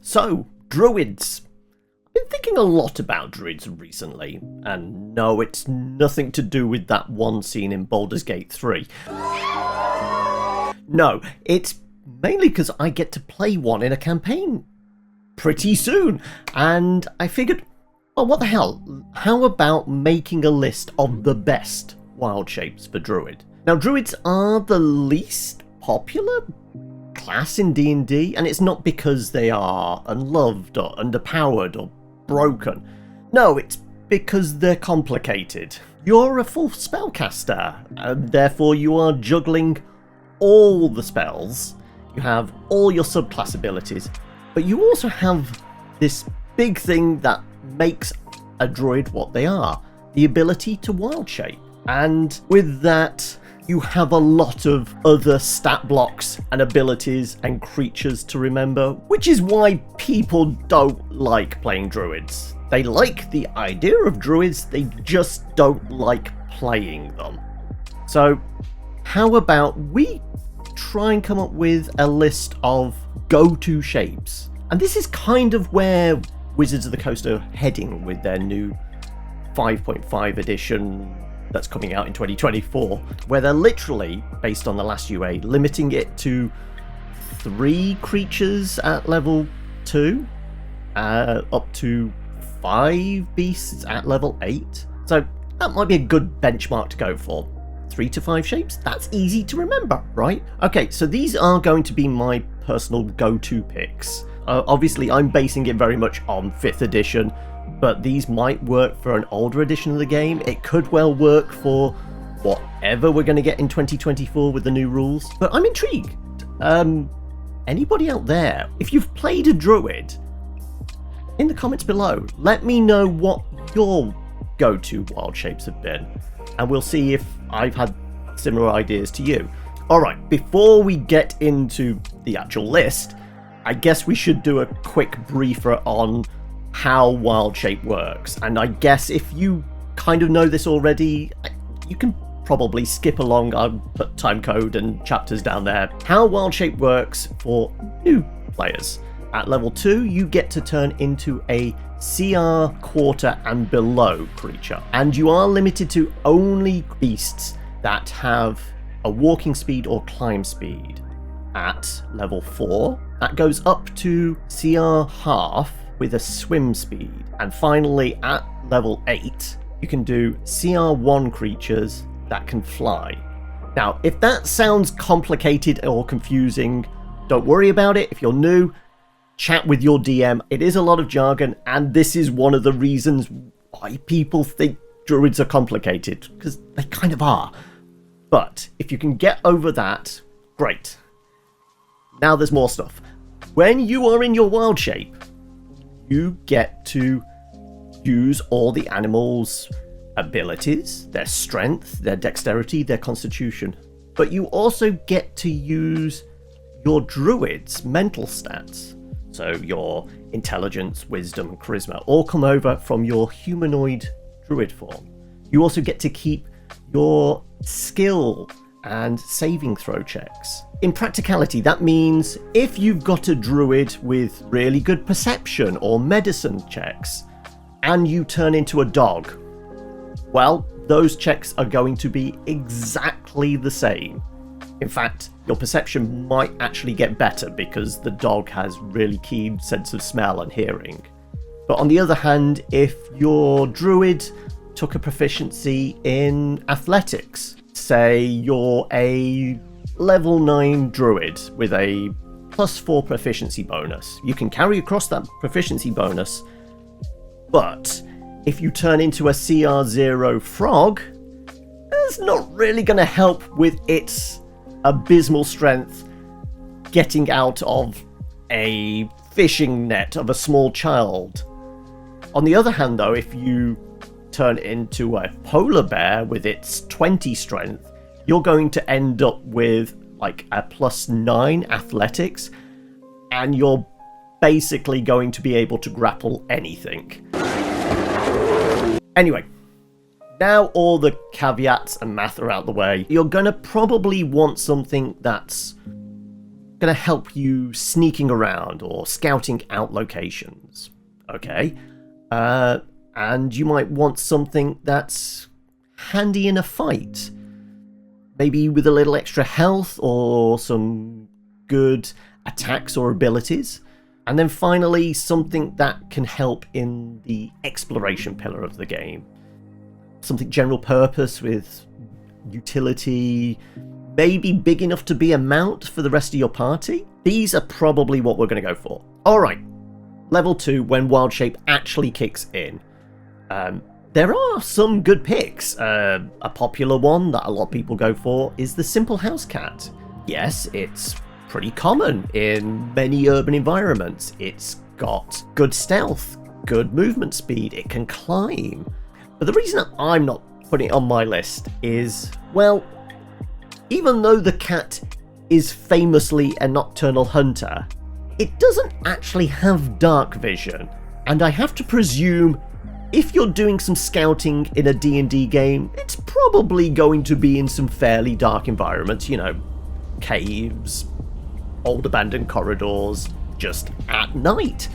So, Druids. I've been thinking a lot about Druids recently, and no, it's nothing to do with that one scene in Baldur's Gate 3. No, it's mainly because I get to play one in a campaign pretty soon, and I figured, well, what the hell, how about making a list of the best wild shapes for Druid? Now, Druids are the least popular class in D&D, and it's not because they are unloved or underpowered or broken. No, it's because they're complicated. You're a full spellcaster, and therefore you are juggling all the spells. You have all your subclass abilities, but you also have this big thing that makes a druid what they are, the ability to wild shape. And with that, you have a lot of other stat blocks and abilities and creatures to remember, which is why people don't like playing druids. They like the idea of druids, they just don't like playing them. So how about we try and come up with a list of go-to shapes? And this is kind of where Wizards of the Coast are heading with their new 5.5 edition that's coming out in 2024, where they're literally, based on the last UA, limiting it to 3 creatures at level 2, up to 5 beasts at level 8. So that might be a good benchmark to go for. 3 to 5 shapes, that's easy to remember, right? Okay, so these are going to be my personal go-to picks. Obviously, I'm basing it very much on 5th edition, but these might work for an older edition of the game. It could well work for whatever we're going to get in 2024 with the new rules. But I'm intrigued. Anybody out there, if you've played a druid, in the comments below, let me know what your go-to wild shapes have been, and we'll see if I've had similar ideas to you. Alright, before we get into the actual list, I guess we should do a quick briefer on how wild shape works. And I guess if you kind of know this already, you can probably skip along. I'll put time code and chapters down there. How wild shape works for new players. At level 2, you get to turn into a CR quarter and below creature, and you are limited to only beasts that have a walking speed or climb speed. At level 4, that goes up to CR half with a swim speed, and finally at level 8 you can do CR1 creatures that can fly. Now, if that sounds complicated or confusing, don't worry about it. If you're new, chat with your DM. It is a lot of jargon, and this is one of the reasons why people think druids are complicated, because they kind of are. But if you can get over that, great. Now there's more stuff. When you are in your wild shape, you get to use all the animals' abilities, their strength, their dexterity, their constitution. But you also get to use your druid's mental stats. So your intelligence, wisdom, and charisma all come over from your humanoid druid form. You also get to keep your skill and saving throw checks. In practicality, that means if you've got a druid with really good perception or medicine checks, and you turn into a dog, well, those checks are going to be exactly the same. In fact, your perception might actually get better because the dog has really keen sense of smell and hearing. But on the other hand, if your druid took a proficiency in athletics, say you're a level 9 druid with a +4 proficiency bonus, you can carry across that proficiency bonus, but if you turn into a CR0 frog, that's not really going to help with its abysmal strength getting out of a fishing net of a small child. On the other hand, though, if you turn into a polar bear with its 20 strength, you're going to end up with like a +9 athletics, and you're basically going to be able to grapple anything. Anyway, now all the caveats and math are out the way, you're going to probably want something that's going to help you sneaking around or scouting out locations. Okay. And you might want something that's handy in a fight. Maybe with a little extra health or some good attacks or abilities. And then finally, something that can help in the exploration pillar of the game. Something general purpose with utility, maybe big enough to be a mount for the rest of your party. These are probably what we're going to go for. Alright, level 2, when Wild Shape actually kicks in. There are some good picks. A popular one that a lot of people go for is the Simple House Cat. Yes, it's pretty common in many urban environments. It's got good stealth, good movement speed, it can climb. But the reason I'm not putting it on my list is, well, even though the cat is famously a nocturnal hunter, it doesn't actually have dark vision. And I have to presume if you're doing some scouting in a D&D game, it's probably going to be in some fairly dark environments, you know, caves, old abandoned corridors, just at night.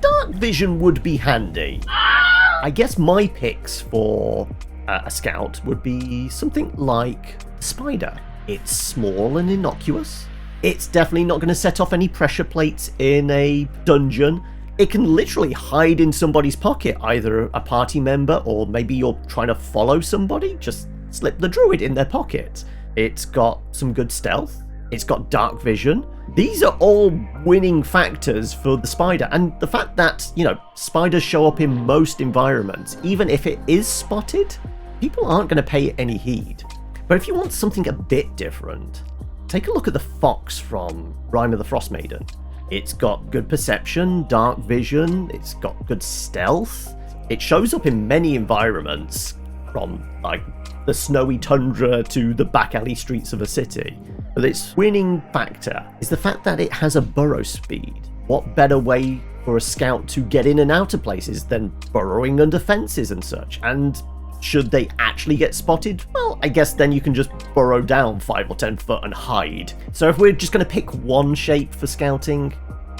Dark vision would be handy. I guess my picks for a scout would be something like Spider. It's small and innocuous. It's definitely not going to set off any pressure plates in a dungeon. It can literally hide in somebody's pocket, either a party member or maybe you're trying to follow somebody, just slip the druid in their pocket. It's got some good stealth. It's got dark vision. These are all winning factors for the spider. And the fact that, you know, spiders show up in most environments, even if it is spotted, people aren't going to pay it any heed. But if you want something a bit different, take a look at the fox from Rime of the Frost Maiden. It's got good perception, dark vision, it's got good stealth. It shows up in many environments, from like the snowy tundra to the back alley streets of a city. But its winning factor is the fact that it has a burrow speed. What better way for a scout to get in and out of places than burrowing under fences and such? And should they actually get spotted, well, I guess then you can just burrow down 5 or 10 foot and hide. So if we're just going to pick one shape for scouting,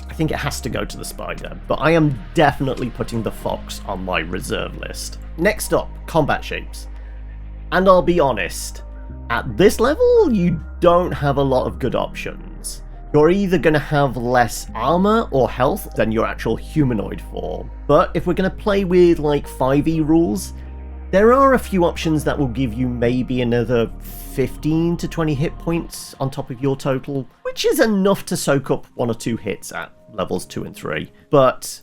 I think it has to go to the spider. But I am definitely putting the fox on my reserve list. Next up, combat shapes. And I'll be honest, at this level, you don't have a lot of good options. You're either going to have less armor or health than your actual humanoid form. But if we're going to play with like 5e rules, there are a few options that will give you maybe another 15 to 20 hit points on top of your total, which is enough to soak up 1 or 2 hits at levels 2 and 3. But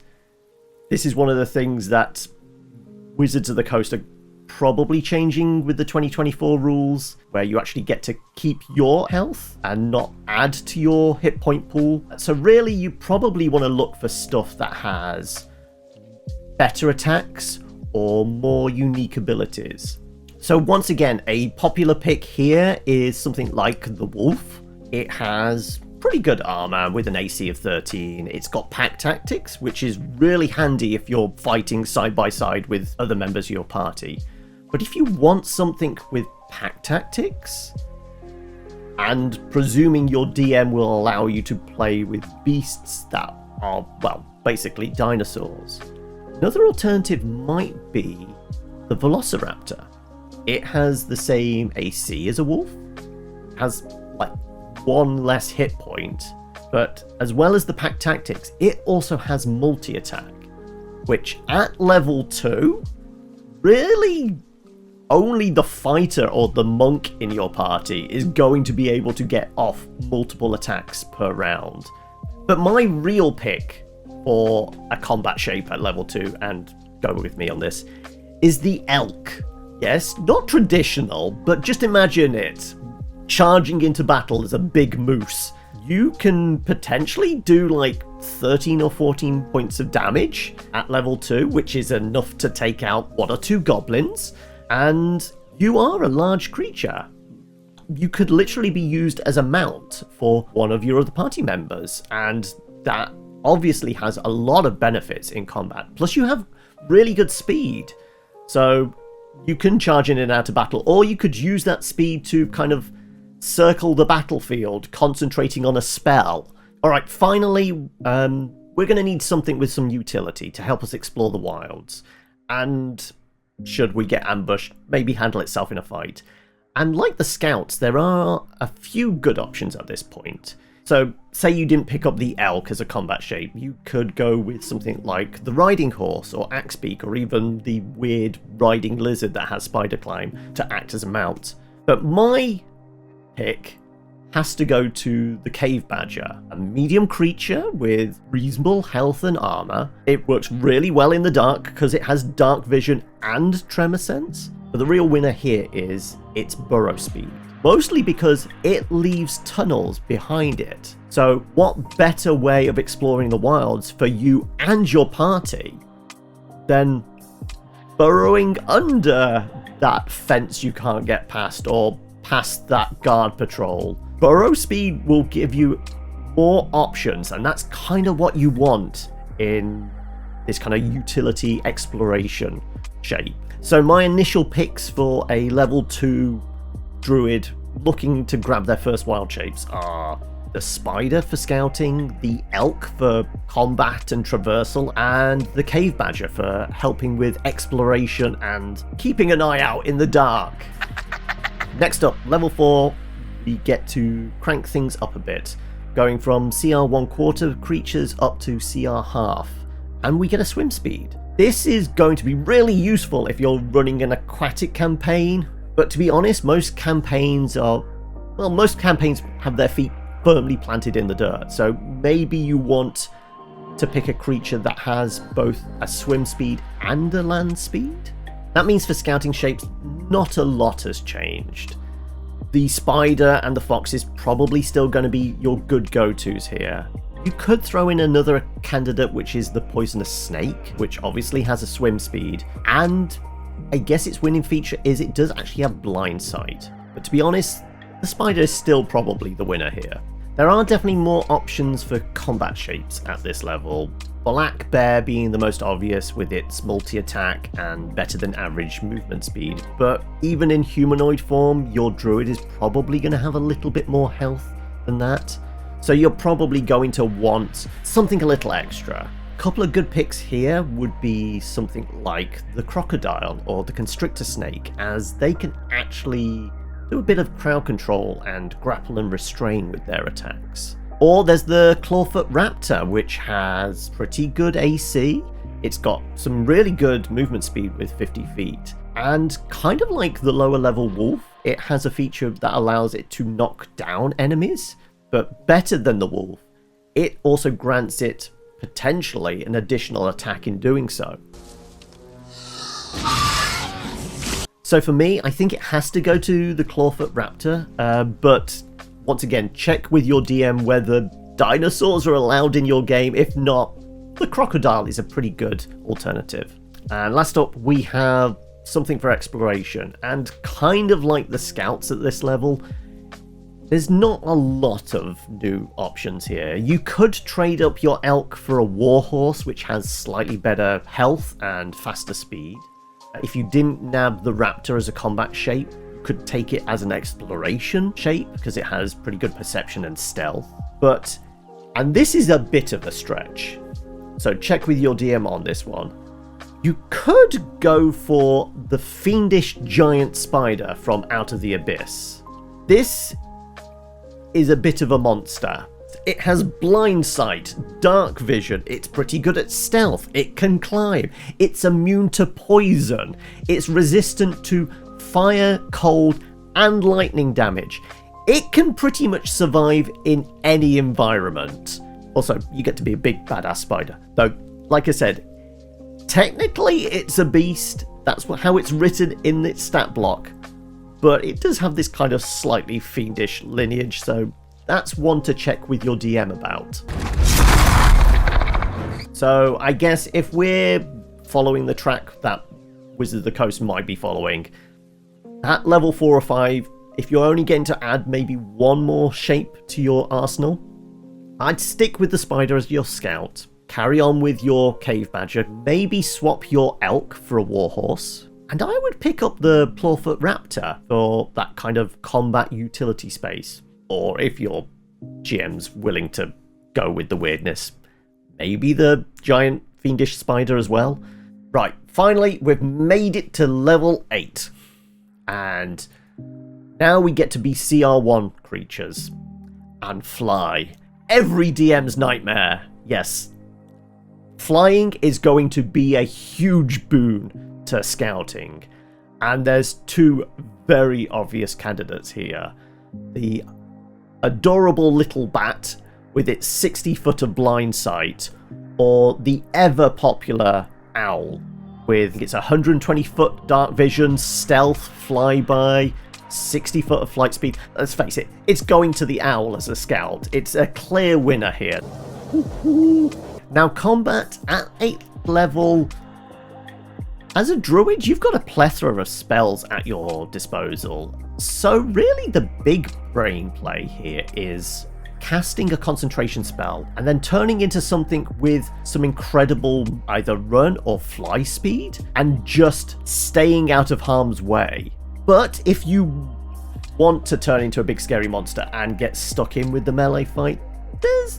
this is one of the things that Wizards of the Coast are probably changing with the 2024 rules, where you actually get to keep your health and not add to your hit point pool. So really, you probably want to look for stuff that has better attacks or more unique abilities. So once again, a popular pick here is something like the Wolf. It has pretty good armor with an AC of 13. It's got pack tactics, which is really handy if you're fighting side by side with other members of your party. But if you want something with pack tactics, and presuming your DM will allow you to play with beasts that are, well, basically dinosaurs, another alternative might be the Velociraptor. It has the same AC as a wolf, has like 1 less hit point, but as well as the pack tactics, it also has multi-attack, which at level 2, really only the fighter or the monk in your party is going to be able to get off multiple attacks per round. But my real pick for a combat shape at level 2, and go with me on this, is the elk. Yes, not traditional, but just imagine it charging into battle as a big moose. You can potentially do like 13 or 14 points of damage at level 2, which is enough to take out 1 or 2 goblins, and you are a large creature. You could literally be used as a mount for one of your other party members, and that obviously has a lot of benefits in combat. Plus you have really good speed, so you can charge in and out of battle, or you could use that speed to kind of circle the battlefield, concentrating on a spell. Alright, finally, we're going to need something with some utility to help us explore the wilds. And should we get ambushed, maybe handle itself in a fight. And like the scouts, there are a few good options at this point. So, say you didn't pick up the elk as a combat shape, you could go with something like the riding horse or axebeak, or even the weird riding lizard that has spider climb to act as a mount. But my pick has to go to the cave badger, a medium creature with reasonable health and armor. It works really well in the dark because it has dark vision and tremor sense. But the real winner here is its burrow speed. Mostly because it leaves tunnels behind it. So what better way of exploring the wilds for you and your party than burrowing under that fence you can't get past, or past that guard patrol? Burrow speed will give you more options, and that's kind of what you want in this kind of utility exploration shape. So my initial picks for a level 2 Druid looking to grab their first wild shapes are the spider for scouting, the elk for combat and traversal, and the cave badger for helping with exploration and keeping an eye out in the dark. Next up, level 4, we get to crank things up a bit, going from CR 1/4 creatures up to CR half, and we get a swim speed. This is going to be really useful if you're running an aquatic campaign. But to be honest, most campaigns have their feet firmly planted in the dirt, so maybe you want to pick a creature that has both a swim speed and a land speed. That means for scouting shapes, not a lot has changed. The spider and the fox is probably still going to be your good go-tos here. You could throw in another candidate, which is the poisonous snake, which obviously has a swim speed, and I guess its winning feature is it does actually have blind sight. But to be honest, the spider is still probably the winner here. There are definitely more options for combat shapes at this level. Black Bear being the most obvious with its multi-attack and better than average movement speed. But even in humanoid form, your druid is probably going to have a little bit more health than that. So you're probably going to want something a little extra. Couple of good picks here would be something like the crocodile or the constrictor snake, as they can actually do a bit of crowd control and grapple and restrain with their attacks. Or there's the clawfoot raptor, which has pretty good AC. It's got some really good movement speed with 50 feet, and kind of like the lower level wolf, it has a feature that allows it to knock down enemies, but better than the wolf, it also grants it potentially an additional attack in doing so. So for me, I think it has to go to the clawfoot raptor, but once again, check with your DM whether dinosaurs are allowed in your game. If not, the crocodile is a pretty good alternative. And last up, we have something for exploration, and kind of like the scouts at this level, there's not a lot of new options here. You could trade up your elk for a warhorse, which has slightly better health and faster speed. If you didn't nab the raptor as a combat shape, you could take it as an exploration shape because it has pretty good perception and stealth. But, and this is a bit of a stretch, so check with your DM on this one. You could go for the fiendish giant spider from Out of the Abyss. This is a bit of a monster. It has blind sight, dark vision, it's pretty good at stealth, it can climb, it's immune to poison, it's resistant to fire, cold, and lightning damage. It can pretty much survive in any environment. Also, you get to be a big badass spider. Though, like I said, technically it's a beast, that's how it's written in its stat block. But it does have this kind of slightly fiendish lineage, so that's one to check with your DM about. So I guess if we're following the track that Wizard of the Coast might be following, at level 4 or 5, if you're only getting to add maybe one more shape to your arsenal, I'd stick with the spider as your scout, carry on with your cave badger, maybe swap your elk for a warhorse, And I would pick up the Clawfoot Raptor for that kind of combat utility space. Or if your GM's willing to go with the weirdness, maybe the giant fiendish spider as well. Right, finally, we've made it to level 8. And now we get to be CR1 creatures. And fly. Every DM's nightmare. Yes. Flying is going to be a huge boon to scouting. And there's two very obvious candidates here. The adorable little bat with its 60-foot of blind sight, or the ever-popular owl with its 120-foot dark vision, stealth, flyby, 60-foot of flight speed. Let's face it, it's going to the owl as a scout. It's a clear winner here. Now, combat at 8th level. As a druid, you've got a plethora of spells at your disposal. So really the big brain play here is casting a concentration spell and then turning into something with some incredible either run or fly speed and just staying out of harm's way. But if you want to turn into a big scary monster and get stuck in with the melee fight,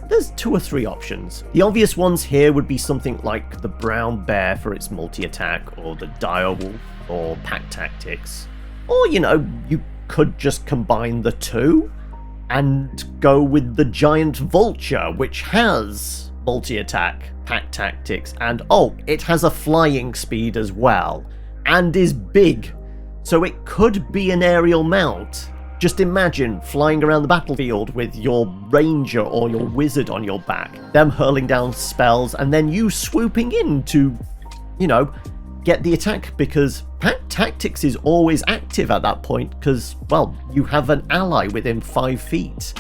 there's 2 or 3 options. The obvious ones here would be something like the brown bear for its multi-attack, or the direwolf or pack tactics. Or, you know, you could just combine the 2 and go with the giant vulture, which has multi-attack, pack tactics, and it has a flying speed as well, and is big, so it could be an aerial mount. Just imagine flying around the battlefield with your ranger or your wizard on your back, them hurling down spells, and then you swooping in to, you know, get the attack, because pack tactics is always active at that point because, well, you have an ally within 5 feet.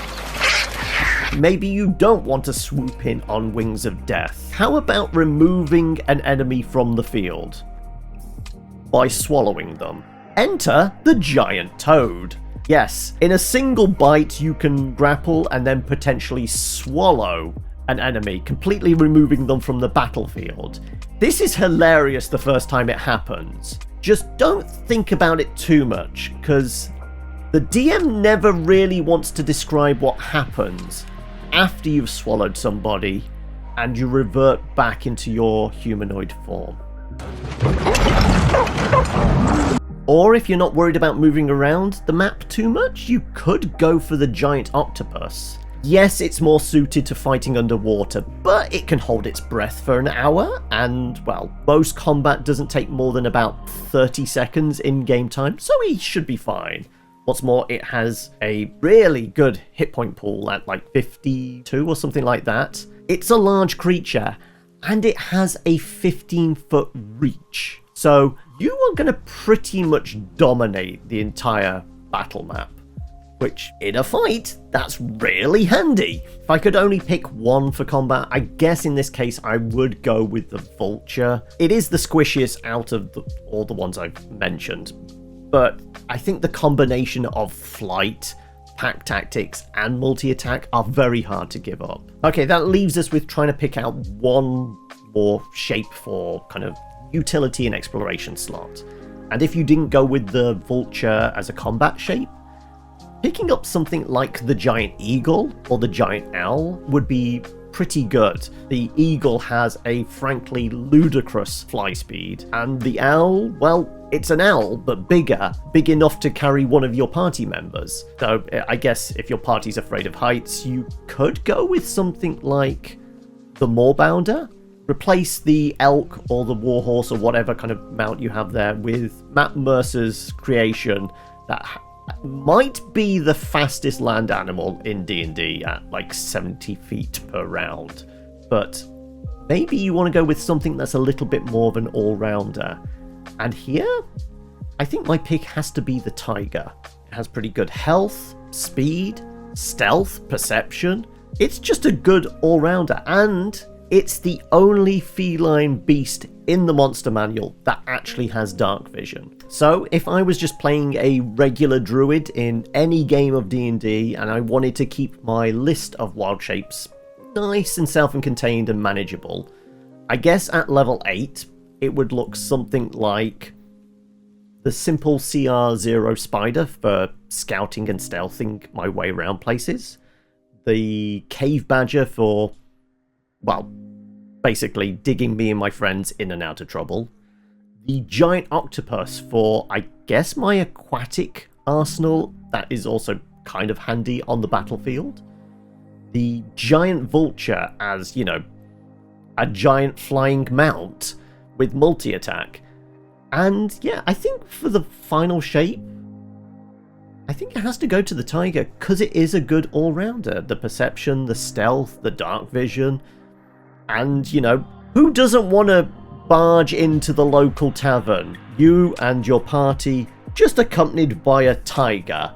Maybe you don't want to swoop in on Wings of Death. How about removing an enemy from the field by swallowing them? Enter the giant toad. Yes, in a single bite you can grapple and then potentially swallow an enemy, completely removing them from the battlefield. This is hilarious the first time it happens. Just don't think about it too much, because the DM never really wants to describe what happens after you've swallowed somebody and you revert back into your humanoid form. Or if you're not worried about moving around the map too much, you could go for the giant octopus. Yes, it's more suited to fighting underwater, but it can hold its breath for an hour, and, well, most combat doesn't take more than about 30 seconds in game time, so he should be fine. What's more, it has a really good hit point pool at like 52 or something like that. It's a large creature, and it has a 15-foot reach. So you are going to pretty much dominate the entire battle map, which in a fight, that's really handy. If I could only pick one for combat, I guess in this case I would go with the vulture. It is the squishiest out of all the ones I've mentioned, but I think the combination of flight, pack tactics, and multi-attack are very hard to give up. Okay, that leaves us with trying to pick out one more shape for kind of utility and exploration slot. And if you didn't go with the vulture as a combat shape, picking up something like the giant eagle or the giant owl would be pretty good. The eagle has a frankly ludicrous fly speed, and the owl, well, it's an owl, but bigger, big enough to carry one of your party members. So I guess if your party's afraid of heights, you could go with something like the Moorbounder. Replace the elk or the warhorse or whatever kind of mount you have there with Matt Mercer's creation that might be the fastest land animal in D&D at like 70 feet per round. But maybe you want to go with something that's a little bit more of an all-rounder. And here, I think my pick has to be the tiger. It has pretty good health, speed, stealth, perception. It's just a good all-rounder, and it's the only feline beast in the monster manual that actually has dark vision. So if I was just playing a regular druid in any game of D&D and I wanted to keep my list of wild shapes nice and self-contained and manageable, I guess at level 8 it would look something like the simple CR0 spider for scouting and stealthing my way around places, the cave badger for, well, basically digging me and my friends in and out of trouble, the giant octopus for, I guess, my aquatic arsenal that is also kind of handy on the battlefield, the giant vulture as, you know, a giant flying mount with multi-attack. And yeah, I think for the final shape, I think it has to go to the tiger, because it is a good all-rounder. The perception, the stealth, the dark vision, and, you know, who doesn't want to barge into the local tavern? You and your party, just accompanied by a tiger.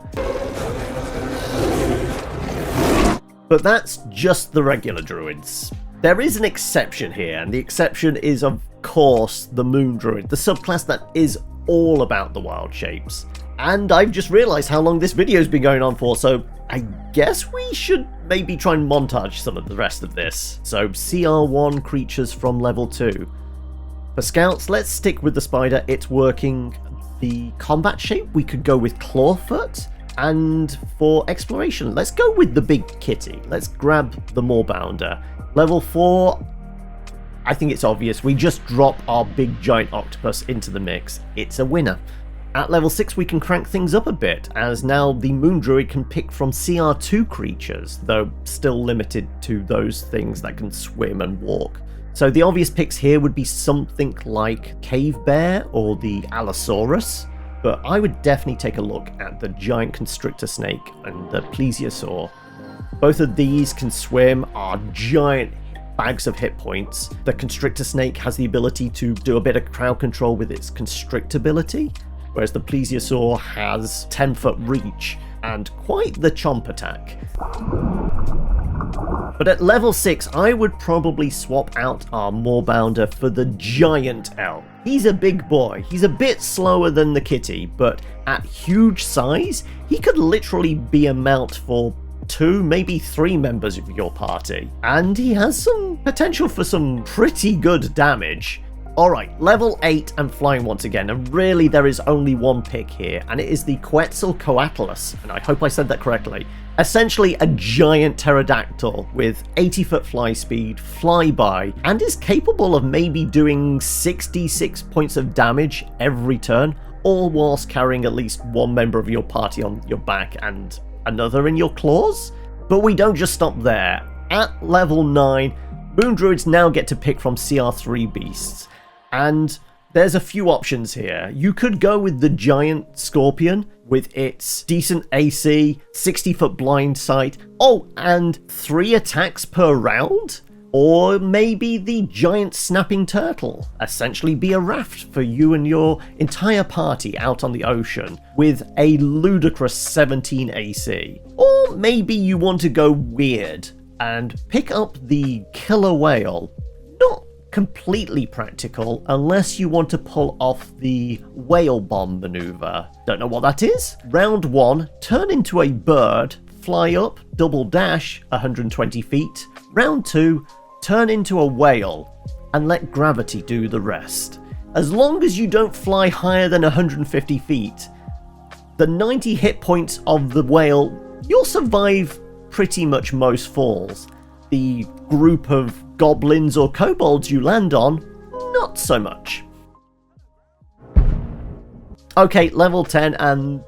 But that's just the regular druids. There is an exception here, and the exception is, of course, the moon druid, the subclass that is all about the wild shapes. And I've just realised how long this video's been going on for, so I guess we should maybe try and montage some of the rest of this. So CR1 creatures from level 2. For scouts, let's stick with the spider, it's working. The combat shape, we could go with clawfoot. And for exploration, let's go with the big kitty. Let's grab the moorbounder. Level 4, I think it's obvious. We just drop our big giant octopus into the mix. It's a winner. At level 6 we can crank things up a bit, as now the moon druid can pick from CR2 creatures, though still limited to those things that can swim and walk. So the obvious picks here would be something like Cave Bear or the Allosaurus, but I would definitely take a look at the giant constrictor snake and the plesiosaur. Both of these can swim, are giant bags of hit points. The constrictor snake has the ability to do a bit of crowd control with its constrictability, whereas the plesiosaur has 10-foot reach and quite the chomp attack. But at level 6, I would probably swap out our moorbounder for the giant elk. He's a big boy. He's a bit slower than the kitty, but at huge size, he could literally be a mount for 2, maybe 3 members of your party. And he has some potential for some pretty good damage. Alright, level 8 and flying once again, and really there is only one pick here, and it is the Quetzalcoatlus, and I hope I said that correctly. Essentially a giant pterodactyl with 80-foot fly speed, flyby, and is capable of maybe doing 66 points of damage every turn, all whilst carrying at least one member of your party on your back and another in your claws. But we don't just stop there. At level 9, moon druids now get to pick from CR3 beasts. And there's a few options here. You could go with the giant scorpion with its decent AC, 60-foot blind sight, and 3 attacks per round? Or maybe the giant snapping turtle, essentially be a raft for you and your entire party out on the ocean with a ludicrous 17 AC. Or maybe you want to go weird and pick up the killer whale. Not completely practical unless you want to pull off the whale bomb maneuver. Don't know what that is? Round 1, turn into a bird, fly up, double dash 120 feet. Round 2, turn into a whale and let gravity do the rest. As long as you don't fly higher than 150 feet, the 90 hit points of the whale, you'll survive pretty much most falls. The group of goblins or kobolds you land on, not so much. Okay, level 10, and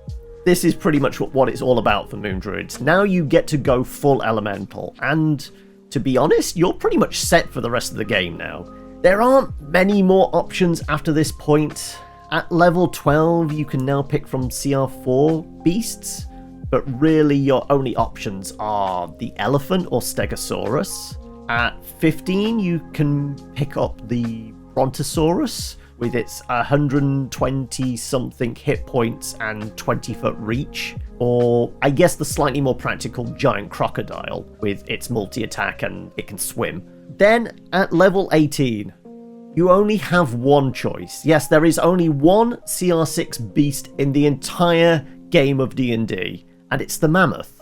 this is pretty much what it's all about for moon druids. Now you get to go full elemental, and to be honest, you're pretty much set for the rest of the game now. There aren't many more options after this point. At level 12, you can now pick from CR4 beasts, but really your only options are the elephant or Stegosaurus. At 15, you can pick up the Brontosaurus with its 120 something hit points and 20-foot reach, or I guess the slightly more practical giant crocodile with its multi-attack and it can swim. Then at level 18, you only have one choice. Yes, there is only one CR6 beast in the entire game of D&D, and it's the mammoth.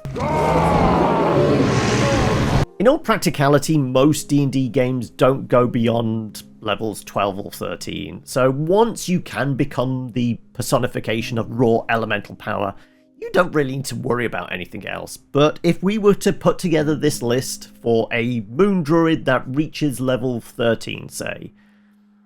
In all practicality, most D&D games don't go beyond levels 12 or 13. So once you can become the personification of raw elemental power, you don't really need to worry about anything else. But if we were to put together this list for a moon druid that reaches level 13, say,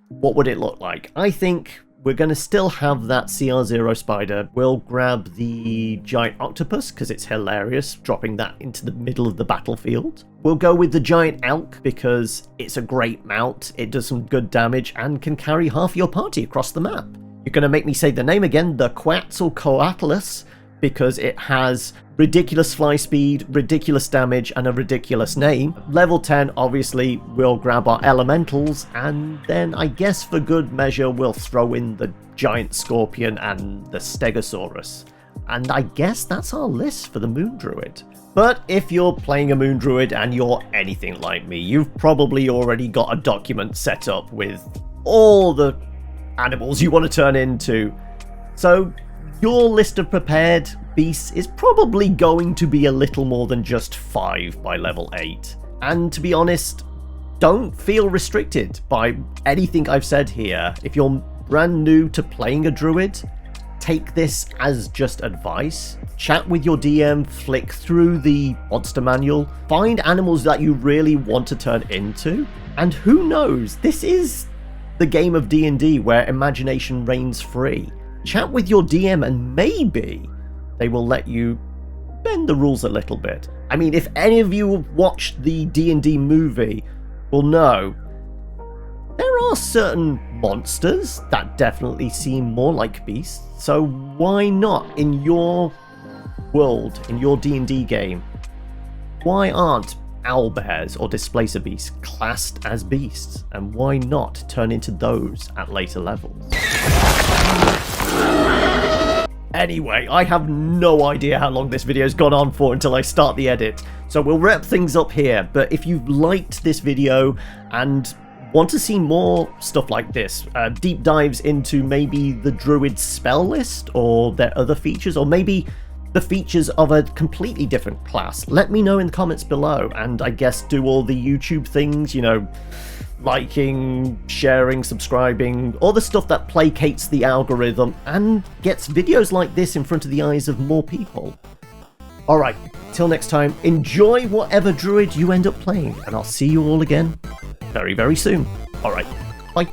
what would it look like? I think we're going to still have that CR0 spider. We'll grab the giant octopus because it's hilarious, dropping that into the middle of the battlefield. We'll go with the giant elk because it's a great mount. It does some good damage and can carry half your party across the map. You're going to make me say the name again, the Quetzalcoatlus, because it has ridiculous fly speed, ridiculous damage, and a ridiculous name. Level 10, obviously, we'll grab our elementals, and then I guess for good measure, we'll throw in the giant scorpion and the stegosaurus. And I guess that's our list for the moon druid. But if you're playing a moon druid and you're anything like me, you've probably already got a document set up with all the animals you want to turn into. So your list of prepared beasts is probably going to be a little more than just 5 by level 8. And to be honest, don't feel restricted by anything I've said here. If you're brand new to playing a druid, take this as just advice. Chat with your DM, flick through the monster manual, find animals that you really want to turn into, and who knows, this is the game of D&D where imagination reigns free. Chat with your DM and maybe they will let you bend the rules a little bit. I mean, if any of you have watched the D&D movie will know there are certain monsters that definitely seem more like beasts, so why not in your world, in your D&D game, why aren't owlbears or displacer beasts classed as beasts, and why not turn into those at later levels? Anyway, I have no idea how long this video's gone on for until I start the edit, so we'll wrap things up here. But if you've liked this video and want to see more stuff like this, deep dives into maybe the Druid spell list or their other features, or maybe the features of a completely different class, let me know in the comments below, and I guess do all the YouTube things, you know, liking, sharing, subscribing, all the stuff that placates the algorithm and gets videos like this in front of the eyes of more people. Alright, till next time, enjoy whatever druid you end up playing, and I'll see you all again very, very soon. Alright, bye.